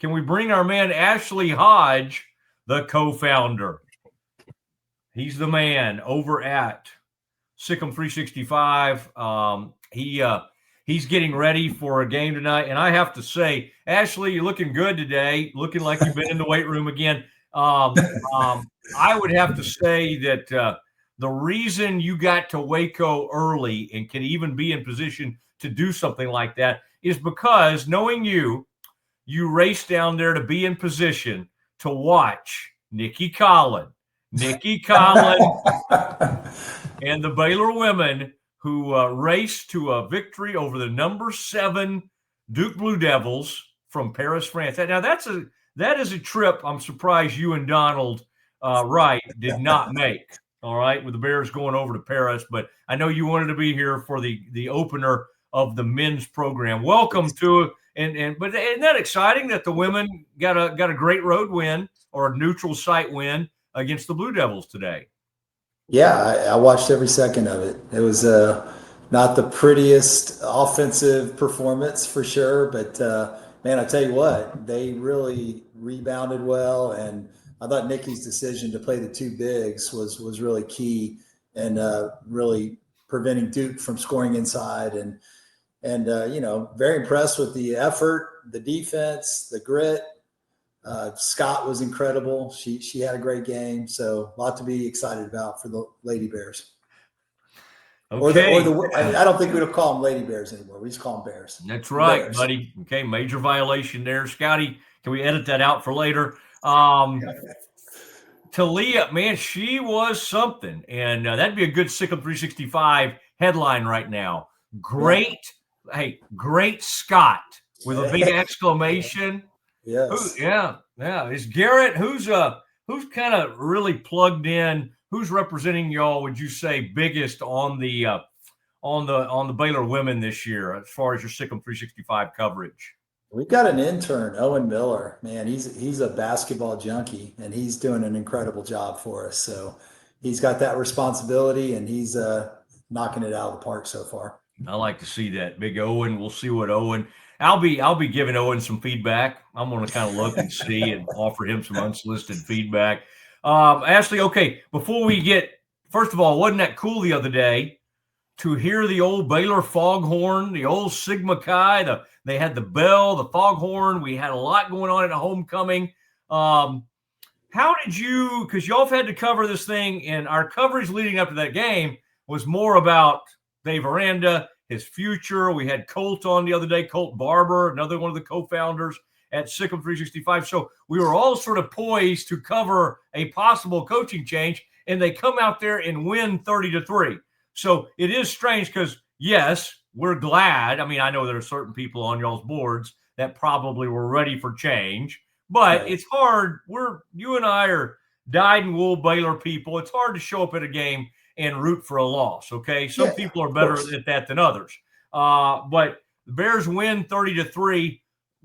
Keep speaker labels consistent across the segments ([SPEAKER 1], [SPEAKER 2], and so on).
[SPEAKER 1] can we bring our man Ashley Hodge, the co-founder? He's the man over at Sick'em 365. He's getting ready for a game tonight, and I have to say, Ashley, you're looking good today. Looking like you've been in the weight room again. I would have to say that the reason you got to Waco early and can even be in position to do something like that is because, knowing you raced down there to be in position to watch Nikki Collin, and the Baylor women who raced to a victory over the number 7 Duke Blue Devils from Paris, France. Now, that is a trip I'm surprised you and Donald Wright did not make, all right, with the Bears going over to Paris. But I know you wanted to be here for the opener of the men's program. Welcome to it. But isn't that exciting that the women got a great road win or a neutral site win against the Blue Devils today?
[SPEAKER 2] Yeah, I watched every second of it. It was not the prettiest offensive performance for sure, but man, I tell you what, they really rebounded well, and I thought Nikki's decision to play the 2 bigs was really key and really preventing Duke from scoring inside. And very impressed with the effort, the defense, the grit. Scott was incredible. She had a great game, so a lot to be excited about for the Lady Bears.
[SPEAKER 1] Okay.
[SPEAKER 2] I don't think we don't call them Lady Bears anymore. We just call them Bears.
[SPEAKER 1] That's right, Bears. Buddy. Okay, major violation there. Scotty, can we edit that out for later? Talia, man, she was something, and that'd be a good Sick'em 365 headline right now. Great, hey, great Scott with a big exclamation.
[SPEAKER 2] Yes.
[SPEAKER 1] Yeah. Is Garrett who's kind of really plugged in? Who's representing y'all? Would you say biggest on the Baylor women this year as far as your Sick'em 365 coverage?
[SPEAKER 2] We've got an intern, Owen Miller. Man, he's a basketball junkie, and he's doing an incredible job for us. So he's got that responsibility, and he's knocking it out of the park so far.
[SPEAKER 1] I like to see that. Big Owen. We'll see what Owen. I'll be giving Owen some feedback. I'm going to kind of look and see and offer him some unsolicited feedback. Ashley, okay, before we get, first of all, wasn't that cool the other day to hear the old Baylor foghorn, the old Sigma Chi, they had the bell, the foghorn. We had a lot going on at homecoming. How did you, because y'all have had to cover this thing, and our coverage leading up to that game was more about Dave Aranda, his future. We had Colt on the other day, Colt Barber, another one of the co-founders at Sick'em 365. So we were all sort of poised to cover a possible coaching change, and they come out there and win 30-3. So it is strange because, yes, we're glad. I mean, I know there are certain people on y'all's boards that probably were ready for change, but It's hard. You and I are dyed-in-wool Baylor people. It's hard to show up at a game and root for a loss, okay? Some people are better at that than others. But the Bears win 30-3.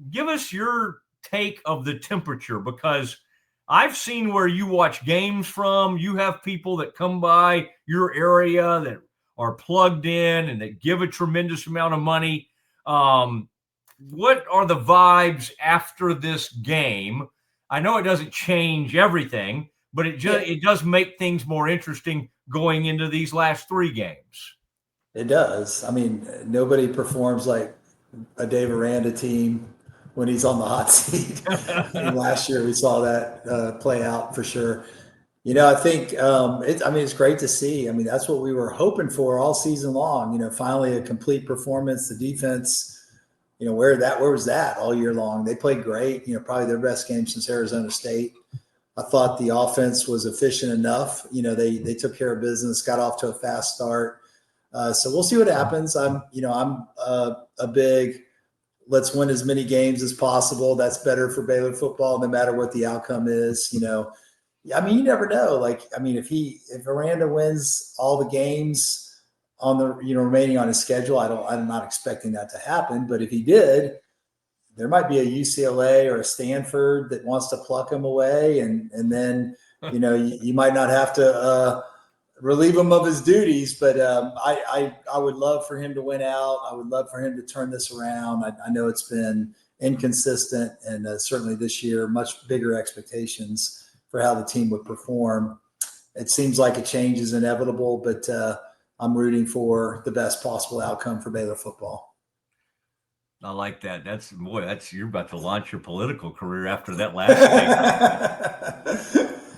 [SPEAKER 1] Give us your take of the temperature, because I've seen where you watch games from. You have people that come by your area that are plugged in and that give a tremendous amount of money. What are the vibes after this game? I know it doesn't change everything, but it does make things more interesting going into these last 3 games.
[SPEAKER 2] It does. I mean, nobody performs like a Dave Aranda team when he's on the hot seat. And last year we saw that play out for sure. I think it's great to see. I mean, that's what we were hoping for all season long. Finally a complete performance. The defense, where was that all year long? They played great. Probably their best game since Arizona State. I thought the offense was efficient enough. They took care of business, got off to a fast start. So we'll see what happens. I'm a big, let's win as many games as possible. That's better for Baylor football, no matter what the outcome is. I mean, you never know. If Aranda wins all the games on the remaining on his schedule, I'm not expecting that to happen. But if he did, there might be a UCLA or a Stanford that wants to pluck him away, and then you might not have to relieve him of his duties. But I would love for him to win out. I would love for him to turn this around. I know it's been inconsistent, and certainly this year, much bigger expectations for how the team would perform. It seems like a change is inevitable, but I'm rooting for the best possible outcome for Baylor football.
[SPEAKER 1] I like that. You're about to launch your political career after that last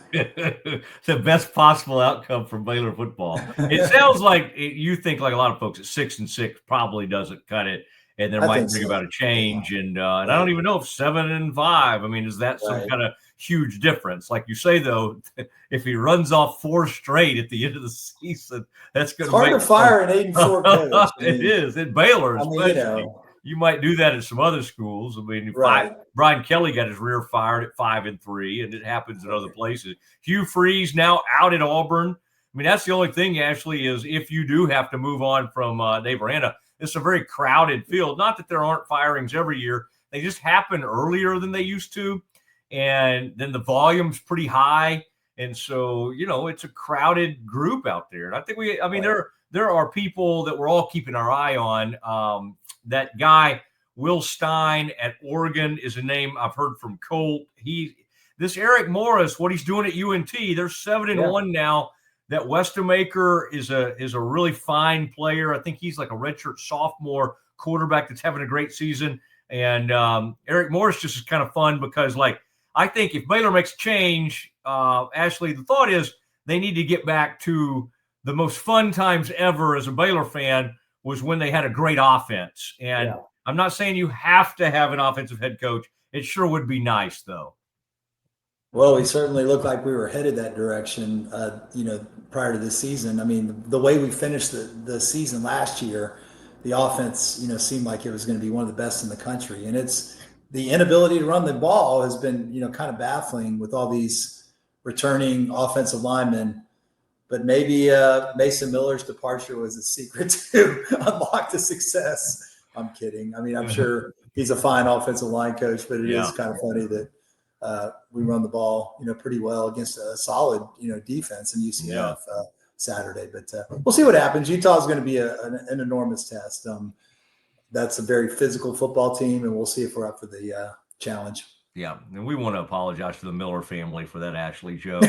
[SPEAKER 1] statement. The best possible outcome for Baylor football. It sounds like you think, like a lot of folks, at 6-6 probably doesn't cut it, and there might bring about a change. Yeah. And I don't even know if 7-5. I mean, is that some kind of huge difference? Like you say, though, if he runs off 4 straight at the end of the season, that's going to
[SPEAKER 2] hard to fire an 8-4 coach.
[SPEAKER 1] It is at Baylor, especially. You might do that at some other schools. I mean, Brian Kelly got his rear fired at 5-3, and it happens in other places. Hugh Freeze now out at Auburn. I mean, that's the only thing, Ashley, is if you do have to move on from Dave Aranda, it's a very crowded field. Not that there aren't firings every year. They just happen earlier than they used to, and then the volume's pretty high. And so, it's a crowded group out there. And I think there are people that we're all keeping our eye on. That guy, Will Stein at Oregon, is a name I've heard from Colt. This Eric Morris, what he's doing at UNT, they're 7-1 now. That Westamaker is a really fine player. I think he's like a redshirt sophomore quarterback that's having a great season. And Eric Morris just is kind of fun because, I think if Baylor makes a change, Ashley, the thought is they need to get back to the most fun times ever as a Baylor fan was when they had a great offense. And I'm not saying you have to have an offensive head coach. It sure would be nice, though.
[SPEAKER 2] Well, we certainly looked like we were headed that direction, prior to this season. I mean, the way we finished the season last year, the offense, seemed like it was going to be one of the best in the country. And it's the inability to run the ball has been, kind of baffling with all these returning offensive linemen. But maybe Mason Miller's departure was a secret to unlock the success. I'm kidding. I mean, I'm sure he's a fine offensive line coach, but it is kind of funny that we run the ball, pretty well against a solid, defense in UCF Saturday. But we'll see what happens. Utah is going to be an enormous test. That's a very physical football team, and we'll see if we're up for the challenge.
[SPEAKER 1] Yeah, and we want to apologize to the Miller family for that Ashley joke.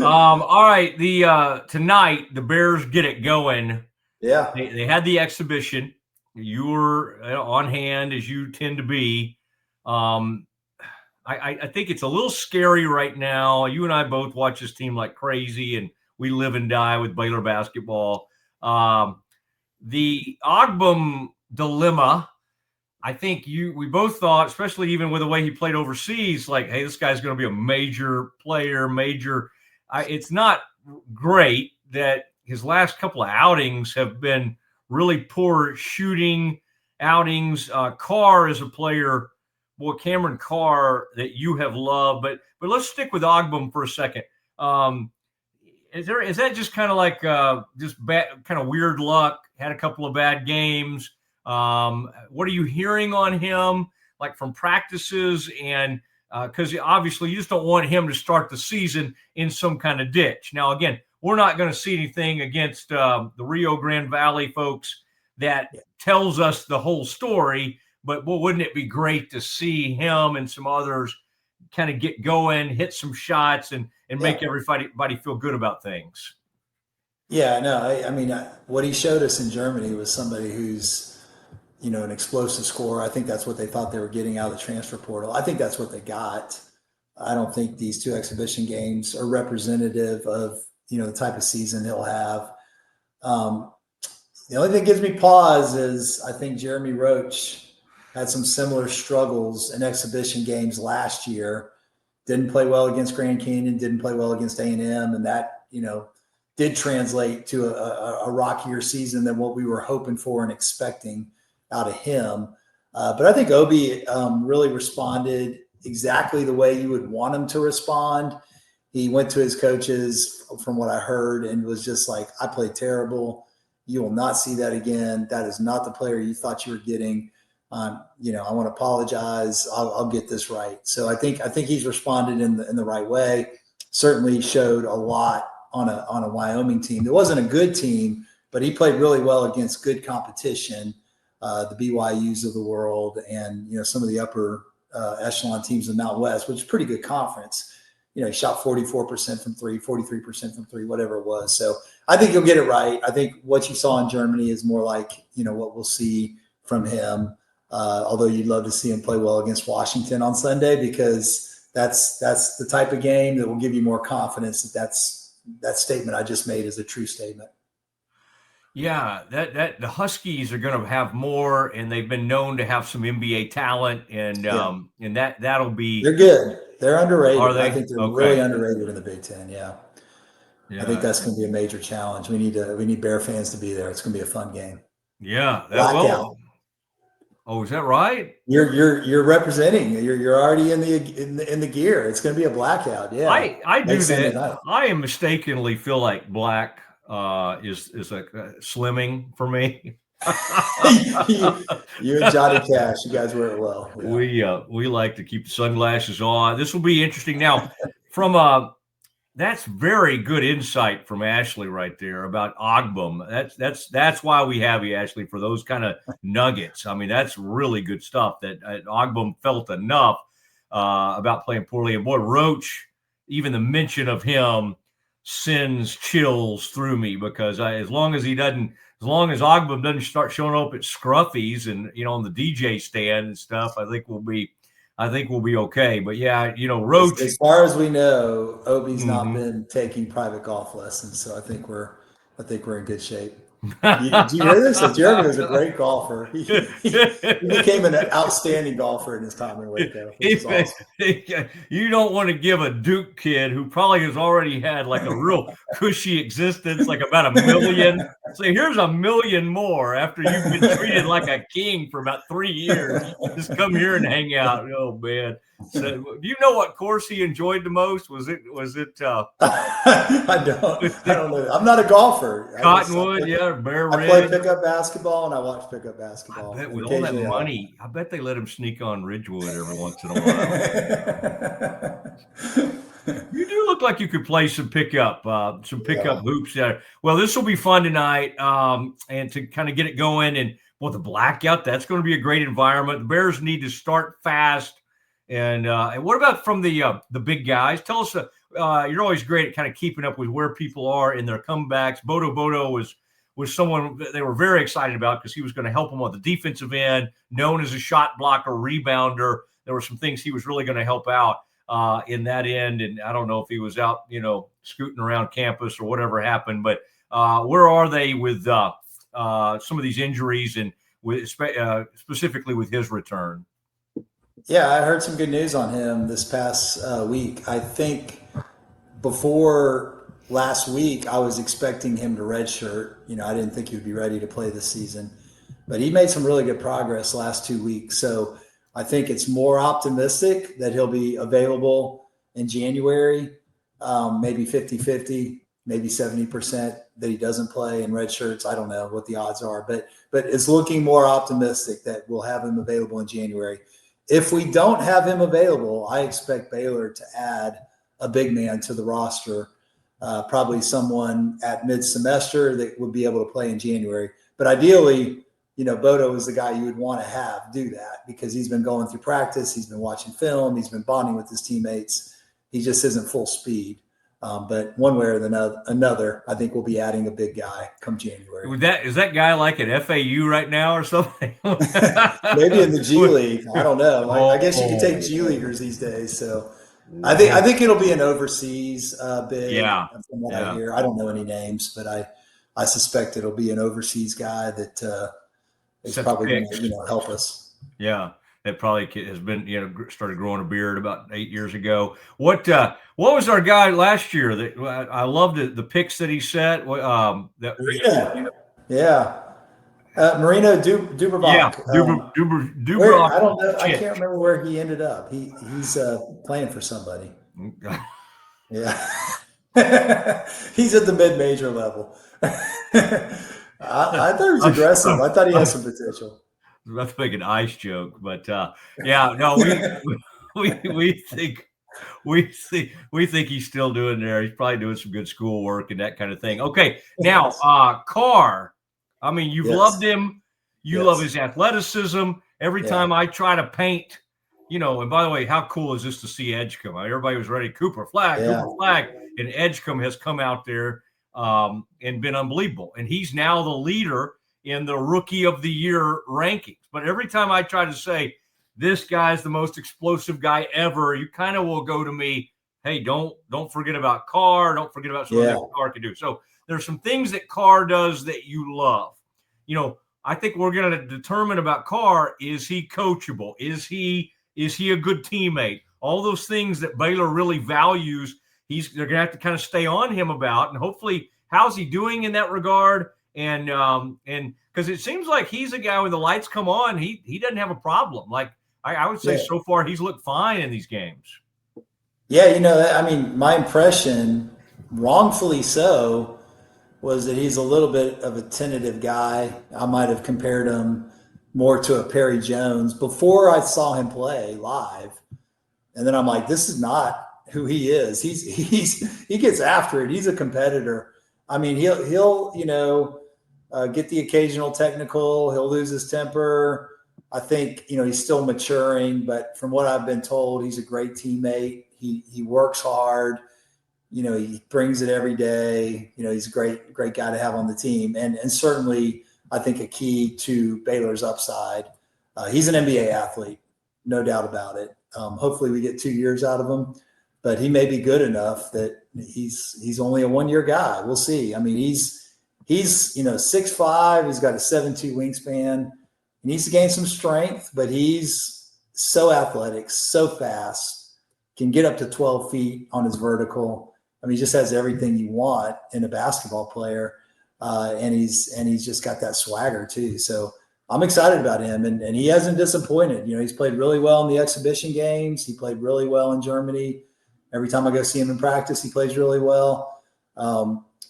[SPEAKER 1] All right, tonight the Bears get it going.
[SPEAKER 2] Yeah,
[SPEAKER 1] they had the exhibition. You were on hand as you tend to be. I think it's a little scary right now. You and I both watch this team like crazy, and we live and die with Baylor basketball. The Agbum dilemma. I think we both thought, especially even with the way he played overseas, like, hey, this guy's going to be a major player, it's not great that his last couple of outings have been really poor shooting outings. Carr is a player, Cameron Carr, that you have loved, but let's stick with Agbum for a second. Is that just kind of like just bad, kind of weird luck? Had a couple of bad games. What are you hearing on him, like from practices? And because obviously you just don't want him to start the season in some kind of ditch. Now, again, we're not going to see anything against the Rio Grande Valley folks that tells us the whole story, but wouldn't it be great to see him and some others kind of get going, hit some shots, and make everybody feel good about things?
[SPEAKER 2] Yeah, no, I mean, what he showed us in Germany was somebody who's, an explosive scorer. I think that's what they thought they were getting out of the transfer portal. I think that's what they got. I don't think these 2 exhibition games are representative of, the type of season he'll have. The only thing that gives me pause is I think Jeremy Roach had some similar struggles in exhibition games last year. Didn't play well against Grand Canyon, didn't play well against A&M, and that, did translate to a rockier season than what we were hoping for and expecting out of him. But I think Obi really responded exactly the way you would want him to respond. He went to his coaches, from what I heard, and was just like, I played terrible. You will not see that again. That is not the player you thought you were getting. I want to apologize. I'll get this right. So I think he's responded in the right way. Certainly showed a lot on a Wyoming team. It wasn't a good team, but he played really well against good competition. the BYUs of the world, and some of the upper echelon teams in the Mountain West, which is a pretty good conference. He shot 44% from three, 43% from three, whatever it was. So I think you'll get it right. I think what you saw in Germany is more like, what we'll see from him. Although you'd love to see him play well against Washington on Sunday, because that's the type of game that will give you more confidence that statement I just made is a true statement.
[SPEAKER 1] Yeah, that the Huskies are going to have more, and they've been known to have some NBA talent, and that'll be.
[SPEAKER 2] They're good. They're underrated.
[SPEAKER 1] Are they?
[SPEAKER 2] I think they're
[SPEAKER 1] okay.
[SPEAKER 2] really underrated in the Big Ten. Yeah. I think that's going to be a major challenge. We need Bear fans to be there. It's going to be a fun game.
[SPEAKER 1] Yeah,
[SPEAKER 2] blackout.
[SPEAKER 1] Oh, is that right?
[SPEAKER 2] You're representing. You're already in the gear. It's going to be a blackout. Yeah,
[SPEAKER 1] I do that. I am mistakenly feel like black is like slimming for me.
[SPEAKER 2] you and Johnny Cash, you guys wear it well.
[SPEAKER 1] Yeah. We like to keep the sunglasses on. This will be interesting. Now, from that's very good insight from Ashley right there about Agbum. That's why we have you, Ashley, for those kind of nuggets. I mean, that's really good stuff. That Agbum felt enough about playing poorly, and boy, Roach, even the mention of him sends chills through me, because as long as Agbum doesn't start showing up at Scruffy's and on the DJ stand and stuff, I think we'll be okay. But yeah, Roach.
[SPEAKER 2] As far as we know, Obi's not been taking private golf lessons, so I think we're in good shape. Did you hear this? Jeremy was a great golfer. He became an outstanding golfer in his time in Waco. Which is awesome.
[SPEAKER 1] You don't want to give a Duke kid who probably has already had like a real cushy existence, like about $1 million. Say, here's $1 million more after you've been treated like a king for about 3 years. Just come here and hang out. Oh man. So, do you know what course he enjoyed the most? Was it?
[SPEAKER 2] I don't know. I'm not a golfer.
[SPEAKER 1] Cottonwood, Bear Ridge.
[SPEAKER 2] I play pickup basketball and I watch pickup basketball.
[SPEAKER 1] I bet with all that money, I bet they let him sneak on Ridgewood every once in a while. You do look like you could play some pickup hoops there. Well, this will be fun tonight, and to kind of get it going. And the blackout, that's going to be a great environment. The Bears need to start fast. And what about from the big guys? Tell us, you're always great at kind of keeping up with where people are in their comebacks. Bodo Bodo was someone that they were very excited about, because he was going to help them on the defensive end, known as a shot blocker, rebounder. There were some things he was really going to help out in that end. And I don't know if he was out, scooting around campus or whatever happened. But where are they with some of these injuries, and specifically with his return?
[SPEAKER 2] Yeah, I heard some good news on him this past week. I think before last week, I was expecting him to redshirt. I didn't think he would be ready to play this season, but he made some really good progress last 2 weeks. So I think it's more optimistic that he'll be available in January, maybe 50-50, maybe 70% that he doesn't play in red shirts. I don't know what the odds are, but it's looking more optimistic that we'll have him available in January. If we don't have him available, I expect Baylor to add a big man to the roster, probably someone at mid-semester that would be able to play in January. But ideally, Bodo is the guy you would want to have do that, because he's been going through practice, he's been watching film, he's been bonding with his teammates. He just isn't full speed. But one way or another, I think we'll be adding a big guy come January.
[SPEAKER 1] Is that guy like at FAU right now or something?
[SPEAKER 2] Maybe in the G League. I don't know. I guess you can take G Leaguers these days. So I think it'll be an overseas bid.
[SPEAKER 1] Yeah.
[SPEAKER 2] From what I hear, I don't know any names, but I suspect it'll be an overseas guy that is probably going to help us.
[SPEAKER 1] Yeah. That probably has been, started growing a beard about 8 years ago. What was our guy last year? That I loved the picks that he set.
[SPEAKER 2] Marino Dubrovak.
[SPEAKER 1] Yeah, Dubrovak.
[SPEAKER 2] I don't know. I can't remember where he ended up. He's playing for somebody. Yeah, he's at the mid-major level. I thought he was aggressive. I thought he had some potential.
[SPEAKER 1] I was about to make an ice joke, but we think he's still doing there. He's probably doing some good schoolwork and that kind of thing. Okay, now Carr. I mean, you've loved him. You love his athleticism. Every time I try to paint, and by the way, how cool is this to see Edgecombe? Everybody was ready. Cooper Flag, and Edgecombe has come out there and been unbelievable. And he's now the leader in the Rookie of the Year rankings. But every time I try to say, this guy's the most explosive guy ever, you kind of will go to me, hey, don't forget about Carr. Don't forget about something that Carr can do. So there's some things that Carr does that you love. I think we're going to determine about Carr, is he coachable? Is he a good teammate? All those things that Baylor really values, they're going to have to kind of stay on him about. And hopefully, how's he doing in that regard? And because it seems like he's a guy when the lights come on, he doesn't have a problem. Like I would say so far, he's looked fine in these games.
[SPEAKER 2] Yeah, my impression, wrongfully so, was that he's a little bit of a tentative guy. I might have compared him more to a Perry Jones before I saw him play live. And then I'm like, this is not who he is. He gets after it. He's a competitor. I mean, he'll get the occasional technical. He'll lose his temper. I think, he's still maturing, but from what I've been told, he's a great teammate. He works hard. He brings it every day. He's a great guy to have on the team. And certainly, I think a key to Baylor's upside. He's an NBA athlete, no doubt about it. Hopefully we get 2 years out of him, but he may be good enough that he's only a 1-year guy. We'll see. I mean, he's 6'5", he's got a 7'2" wingspan. He needs to gain some strength, but he's so athletic, so fast, can get up to 12 feet on his vertical. I mean, he just has everything you want in a basketball player. And he's just got that swagger too. So I'm excited about him, and he hasn't disappointed. He's played really well in the exhibition games. He played really well in Germany. Every time I go see him in practice, he plays really well.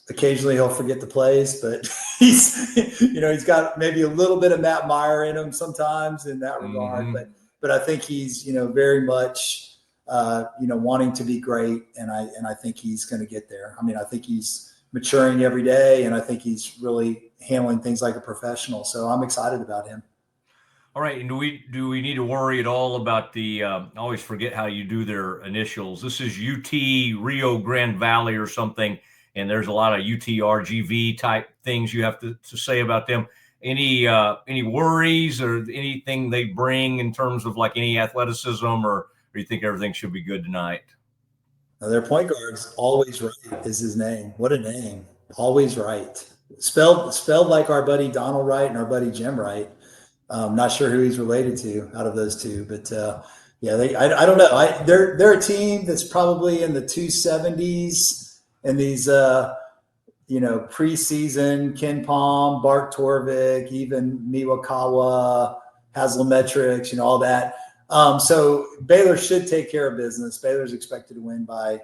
[SPEAKER 2] Occasionally he'll forget the plays, but he's got maybe a little bit of Matt Meyer in him sometimes in that regard. But I think he's, very much, wanting to be great. And I think he's going to get there. I mean, I think he's maturing every day, and I think he's really handling things like a professional. So I'm excited about him.
[SPEAKER 1] All right. And do we need to worry at all about the, I always forget how you do their initials. This is UT Rio Grande Valley or something. And there's a lot of UTRGV type things you have to say about them. Any worries or anything they bring in terms of like any athleticism, or you think everything should be good tonight?
[SPEAKER 2] Now, their point guard's Always Right is his name. What a name. Always Right. Spelled like our buddy Donald Wright and our buddy Jim Wright. Not sure who he's related to out of those two, but I don't know. They're a team that's probably in the 270s in these preseason. Ken Palm, Bart Torvik, even Miwakawa, Haslametrics, all that. So Baylor should take care of business. Baylor's expected to win by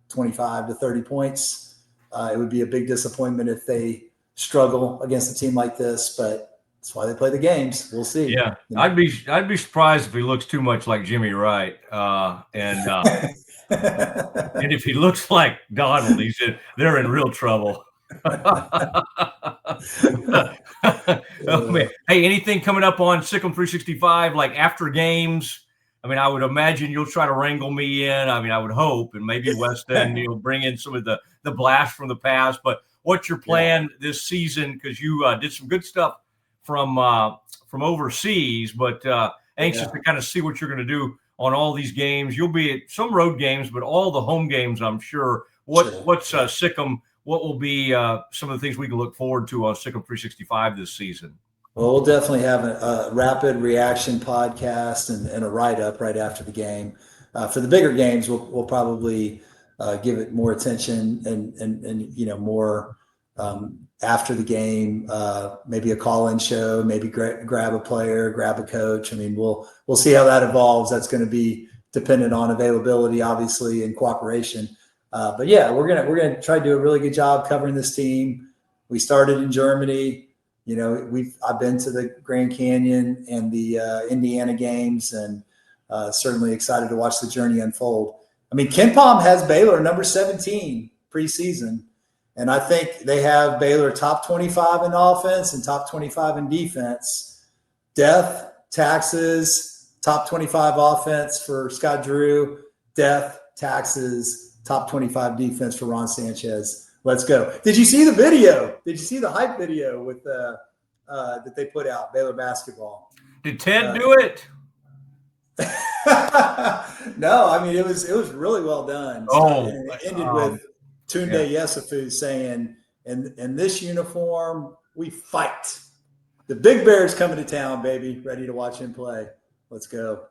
[SPEAKER 2] 25 to 30 points. It would be a big disappointment if they struggle against a team like this, but that's why they play the games. We'll see.
[SPEAKER 1] Yeah, I'd be surprised if he looks too much like Jimmy Wright, and if he looks like Donald, they're in real trouble. Oh, man. Hey, anything coming up on Sick'em 365, like after games? I mean, I would imagine you'll try to wrangle me in. I mean, I would hope, and maybe Weston, bring in some of the blast from the past. But what's your plan this season? Because you did some good stuff from overseas, but anxious to kind of see what you're going to do on all these games. You'll be at some road games, but all the home games, I'm sure. What's Sick'em? What will be some of the things we can look forward to on Sick'em 365 this season?
[SPEAKER 2] Well, we'll definitely have a rapid reaction podcast and a write-up right after the game. For the bigger games, we'll probably give it more attention and more after the game, maybe a call-in show, maybe grab a player, grab a coach. I mean, we'll see how that evolves. That's going to be dependent on availability, obviously, and cooperation. But yeah, we're gonna try to do a really good job covering this team. We started in Germany. I've been to the Grand Canyon and the Indiana games, and certainly excited to watch the journey unfold. I mean, Ken Palm has Baylor number 17 preseason, and I think they have Baylor top 25 in offense and top 25 in defense. Death, taxes, top 25 offense for Scott Drew. Death, taxes, top 25 defense for Ron Sanchez. Let's go. Did you see the video? Did you see the hype video with that they put out, Baylor basketball?
[SPEAKER 1] Did Ted do it?
[SPEAKER 2] No, I mean, it was really well done.
[SPEAKER 1] Oh,
[SPEAKER 2] and it ended with Tunde Yesufu saying, in this uniform, we fight. The Big Bear's coming to town, baby. Ready to watch him play. Let's go.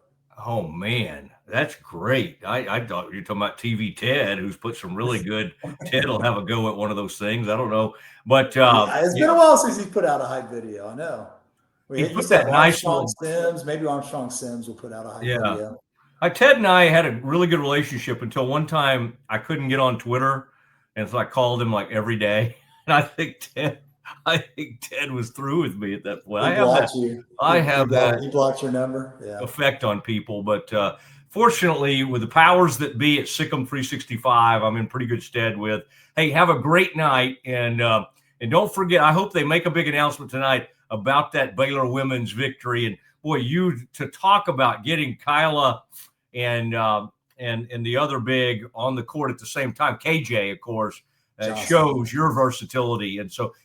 [SPEAKER 1] Oh, man, that's great. I thought you were talking about TV Ted, who's put some really good – Ted will have a go at one of those things. I don't know. But
[SPEAKER 2] it's been a while since he's put out a hype video. I know.
[SPEAKER 1] He put that nice
[SPEAKER 2] Armstrong Sims. Maybe Armstrong Sims will put out a hype video.
[SPEAKER 1] Ted and I had a really good relationship until one time I couldn't get on Twitter, and so I called him like every day. And I think Ted was through with me at that point.
[SPEAKER 2] He blocked your number. Yeah.
[SPEAKER 1] Effect on people, but fortunately, with the powers that be at Siegmund 365, I'm in pretty good stead with. Hey, have a great night, and don't forget. I hope they make a big announcement tonight about that Baylor women's victory. And boy, you to talk about getting Kyla and the other big on the court at the same time. KJ, of course, shows your versatility.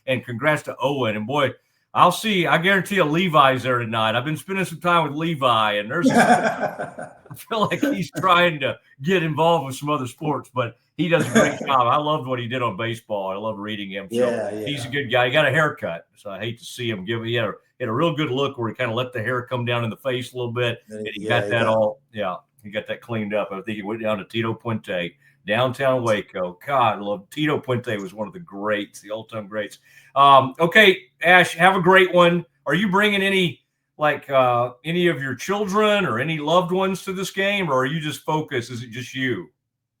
[SPEAKER 1] And congrats to Owen. And boy, I guarantee you Levi's there tonight. I've been spending some time with Levi, and I feel like he's trying to get involved with some other sports, but he does a great job. I loved what he did on baseball. I love reading him. So he's a good guy. He got a haircut, so I hate to see him he had a real good look where he kind of let the hair come down in the face a little bit, and he got that cleaned up. I think he went down to Tito Puente, downtown Waco. God, I love Tito Puente. Was one of the greats, the all-time greats. Okay, Ash, have a great one. Are you bringing any of your children or any loved ones to this game, or are you just focused? Is it just you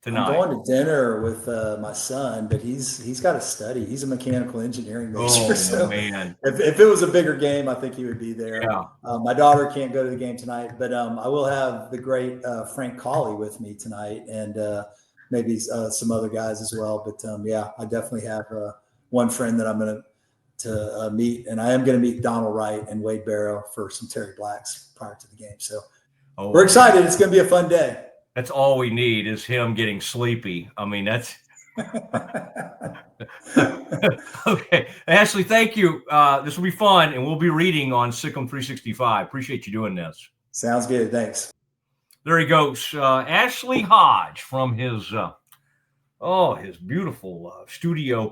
[SPEAKER 1] tonight?
[SPEAKER 2] I'm going to dinner with my son, but he's got to study. He's a mechanical engineering major. So
[SPEAKER 1] man.
[SPEAKER 2] If it was a bigger game, I think he would be there.
[SPEAKER 1] Yeah.
[SPEAKER 2] My daughter can't go to the game tonight, but I will have the great Frank Colley with me tonight, and maybe some other guys as well. But I definitely have one friend that I'm going to meet, and I am going to meet Donald Wright and Wade Barrow for some Terry Blacks prior to the game. So we're excited. It's going to be a fun day.
[SPEAKER 1] That's all we need is him getting sleepy. I mean, that's okay. Ashley, thank you. This will be fun, and we'll be reading on Siegmund 365. Appreciate you doing this.
[SPEAKER 2] Sounds good. Thanks.
[SPEAKER 1] There he goes. Ashley Hodge from his beautiful studio